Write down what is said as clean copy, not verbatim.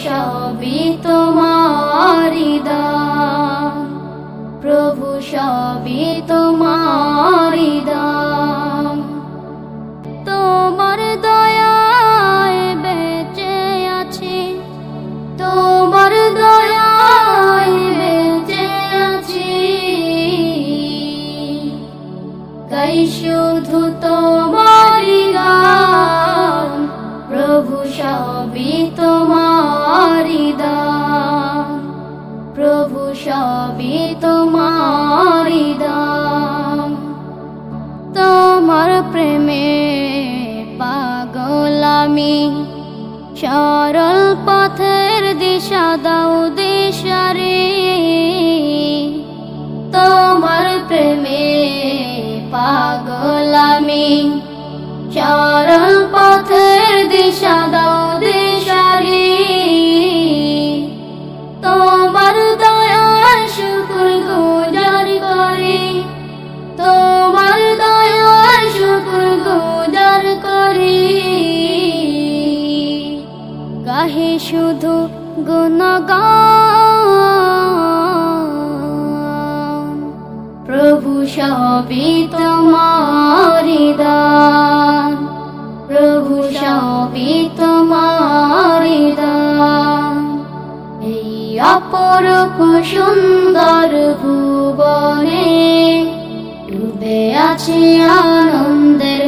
সবই তোমারি দান, প্রভু সবই তোমারি দান। তোমার দয়ায় বেঁচে আছি, তোমার দয়ায় বেঁচে আছি, গাই শুধু তোমারি গান, প্রভু সবই তোমারি দান, প্রভু সবই তোমারি দান। তোমার প্রেমে পাগল আমি, সরল পথের দিশা দাও দিশারে। তোমার প্রেমে পাগল আমি, সরল পথের দিশা দাও দিশারে। তোমার দয়ার শুকর গুজার করি, তোমার দয়ার শুকর গুজার করি, গাহে শুধু গুণগান, প্রভু সবই তোমারি দান, প্রভু সবই তোমারি দান। এই অপরূপ সুন্দর ভুবনে ডুবে আছে আনন্দের